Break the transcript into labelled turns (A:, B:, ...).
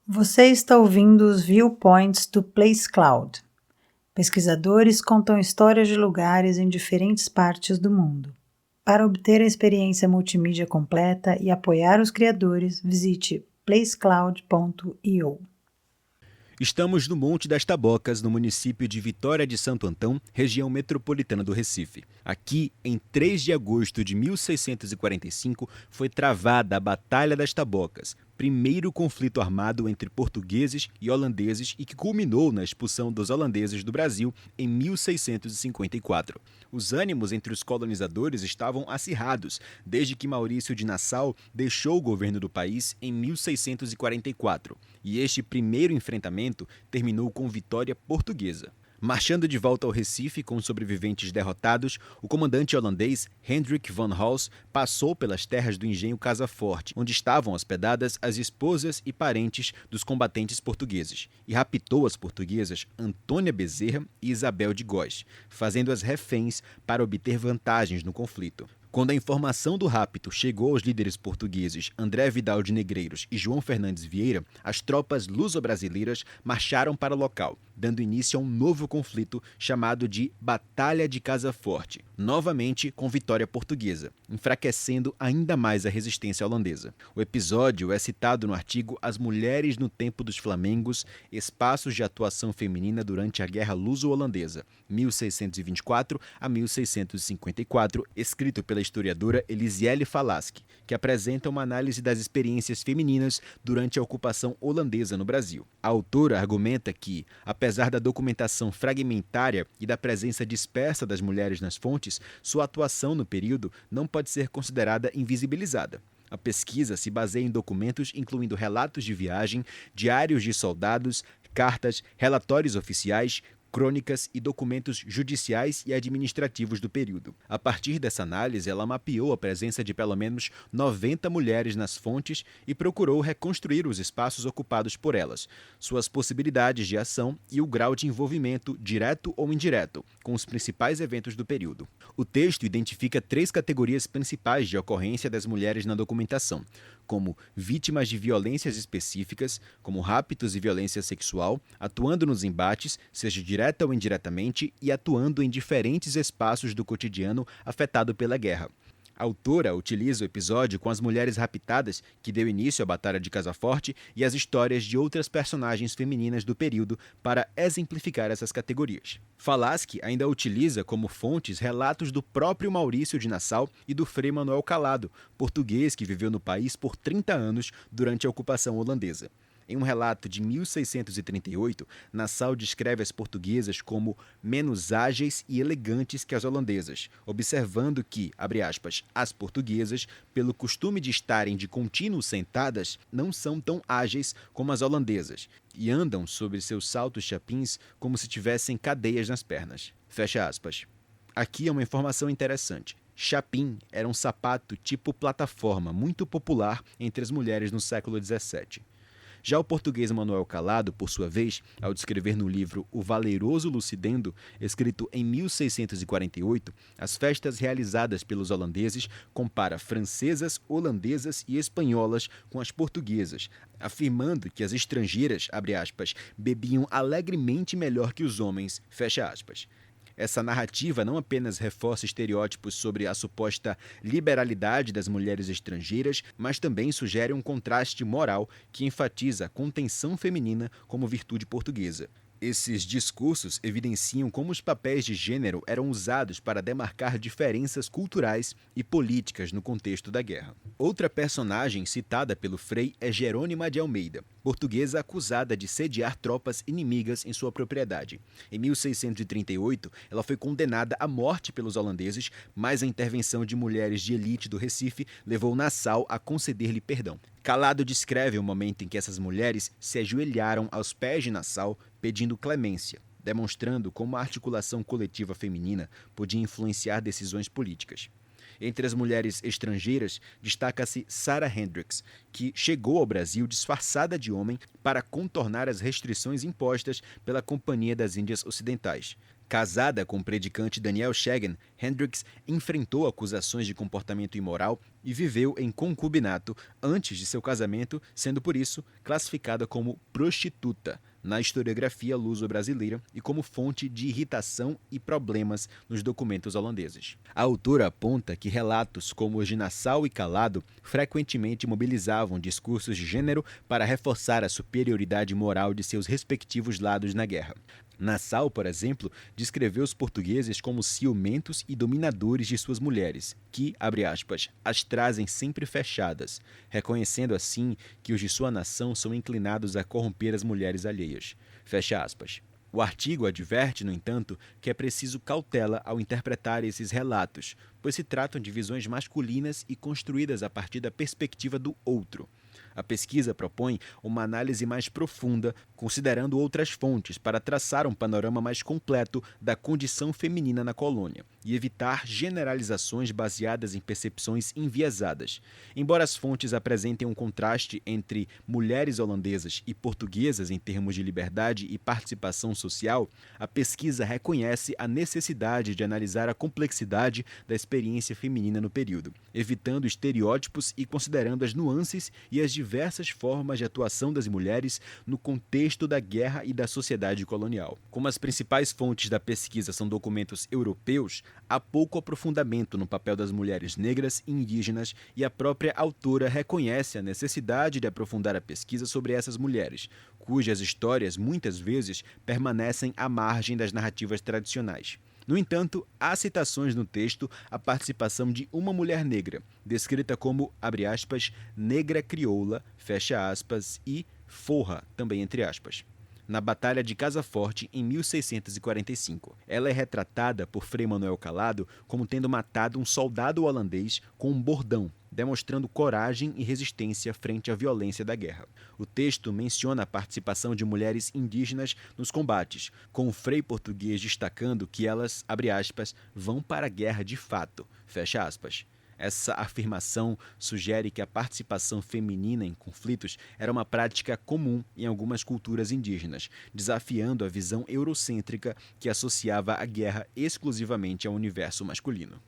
A: Você está ouvindo os Viewpoints do Place Cloud. Pesquisadores contam histórias de lugares em diferentes partes do mundo. Para obter a experiência multimídia completa e apoiar os criadores, visite placecloud.io.
B: Estamos no Monte das Tabocas, no município de Vitória de Santo Antão, região metropolitana do Recife. Aqui, em 3 de agosto de 1645, foi travada a Batalha das Tabocas, primeiro conflito armado entre portugueses e holandeses e que culminou na expulsão dos holandeses do Brasil em 1654. Os ânimos entre os colonizadores estavam acirrados desde que Maurício de Nassau deixou o governo do país em 1644, e este primeiro enfrentamento terminou com vitória portuguesa. Marchando de volta ao Recife com os sobreviventes derrotados, o comandante holandês Hendrik van Hulst passou pelas terras do engenho Casa Forte, onde estavam hospedadas as esposas e parentes dos combatentes portugueses, e raptou as portuguesas Antônia Bezerra e Isabel de Góes, fazendo-as reféns para obter vantagens no conflito. Quando a informação do rapto chegou aos líderes portugueses André Vidal de Negreiros e João Fernandes Vieira, as tropas luso-brasileiras marcharam para o local, dando início a um novo conflito chamado de Batalha de Casa Forte, novamente com vitória portuguesa, enfraquecendo ainda mais a resistência holandesa. O episódio é citado no artigo As Mulheres no Tempo dos Flamengos, Espaços de Atuação Feminina durante a Guerra Luso-Holandesa, 1624 a 1654, escrito pela historiadora Elisiele Falaschi, que apresenta uma análise das experiências femininas durante a ocupação holandesa no Brasil. A autora argumenta que, apesar da documentação fragmentária e da presença dispersa das mulheres nas fontes, sua atuação no período não pode ser considerada invisibilizada. A pesquisa se baseia em documentos incluindo relatos de viagem, diários de soldados, cartas, relatórios oficiais, crônicas e documentos judiciais e administrativos do período. A partir dessa análise, ela mapeou a presença de pelo menos 90 mulheres nas fontes e procurou reconstruir os espaços ocupados por elas, suas possibilidades de ação e o grau de envolvimento, direto ou indireto, com os principais eventos do período. O texto identifica 3 categorias principais de ocorrência das mulheres na documentação, como vítimas de violências específicas, como raptos e violência sexual, atuando nos embates, seja direta ou indiretamente, e atuando em diferentes espaços do cotidiano afetado pela guerra. A autora utiliza o episódio com as mulheres raptadas, que deu início à Batalha de Casa Forte, e as histórias de outras personagens femininas do período para exemplificar essas categorias. Falaschi ainda utiliza como fontes relatos do próprio Maurício de Nassau e do Frei Manuel Calado, português que viveu no país por 30 anos durante a ocupação holandesa. Em um relato de 1638, Nassau descreve as portuguesas como menos ágeis e elegantes que as holandesas, observando que, abre aspas, as portuguesas, pelo costume de estarem de contínuo sentadas, não são tão ágeis como as holandesas, e andam sobre seus saltos chapins como se tivessem cadeias nas pernas. Fecha aspas. Aqui é uma informação interessante. Chapim era um sapato tipo plataforma muito popular entre as mulheres no século XVII. Já o português Manuel Calado, por sua vez, ao descrever no livro O Valeroso Lucidendo, escrito em 1648, as festas realizadas pelos holandeses, compara francesas, holandesas e espanholas com as portuguesas, afirmando que as estrangeiras, abre aspas, bebiam alegremente melhor que os homens, fecha aspas. Essa narrativa não apenas reforça estereótipos sobre a suposta liberalidade das mulheres estrangeiras, mas também sugere um contraste moral que enfatiza a contenção feminina como virtude portuguesa. Esses discursos evidenciam como os papéis de gênero eram usados para demarcar diferenças culturais e políticas no contexto da guerra. Outra personagem citada pelo Frei é Jerônima de Almeida, portuguesa acusada de sediar tropas inimigas em sua propriedade. Em 1638, ela foi condenada à morte pelos holandeses, mas a intervenção de mulheres de elite do Recife levou Nassau a conceder-lhe perdão. Calado descreve o momento em que essas mulheres se ajoelharam aos pés de Nassau pedindo clemência, demonstrando como a articulação coletiva feminina podia influenciar decisões políticas. Entre as mulheres estrangeiras, destaca-se Sarah Hendricks, que chegou ao Brasil disfarçada de homem para contornar as restrições impostas pela Companhia das Índias Ocidentais. Casada com o predicante Daniel Shagen, Hendricks enfrentou acusações de comportamento imoral e viveu em concubinato antes de seu casamento, sendo por isso classificada como prostituta na historiografia luso-brasileira e como fonte de irritação e problemas nos documentos holandeses. A autora aponta que relatos como os de Nassau e Calado frequentemente mobilizavam discursos de gênero para reforçar a superioridade moral de seus respectivos lados na guerra. Nassau, por exemplo, descreveu os portugueses como ciumentos e dominadores de suas mulheres, que, abre aspas, as trazem sempre fechadas, reconhecendo assim que os de sua nação são inclinados a corromper as mulheres alheias. Fecha aspas. O artigo adverte, no entanto, que é preciso cautela ao interpretar esses relatos, pois se tratam de visões masculinas e construídas a partir da perspectiva do outro. A pesquisa propõe uma análise mais profunda, considerando outras fontes, para traçar um panorama mais completo da condição feminina na colônia e evitar generalizações baseadas em percepções enviesadas. Embora as fontes apresentem um contraste entre mulheres holandesas e portuguesas em termos de liberdade e participação social, a pesquisa reconhece a necessidade de analisar a complexidade da experiência feminina no período, evitando estereótipos e considerando as nuances e as diversas formas de atuação das mulheres no contexto da guerra e da sociedade colonial. Como as principais fontes da pesquisa são documentos europeus, há pouco aprofundamento no papel das mulheres negras e indígenas e a própria autora reconhece a necessidade de aprofundar a pesquisa sobre essas mulheres, cujas histórias muitas vezes permanecem à margem das narrativas tradicionais. No entanto, há citações no texto à participação de uma mulher negra, descrita como, abre aspas, negra crioula, fecha aspas, e forra, também entre aspas, na Batalha de Casa Forte, em 1645. Ela é retratada por Frei Manuel Calado como tendo matado um soldado holandês com um bordão, demonstrando coragem e resistência frente à violência da guerra. O texto menciona a participação de mulheres indígenas nos combates, com o frei português destacando que elas, abre aspas, vão para a guerra de fato, fecha aspas. Essa afirmação sugere que a participação feminina em conflitos era uma prática comum em algumas culturas indígenas, desafiando a visão eurocêntrica que associava a guerra exclusivamente ao universo masculino.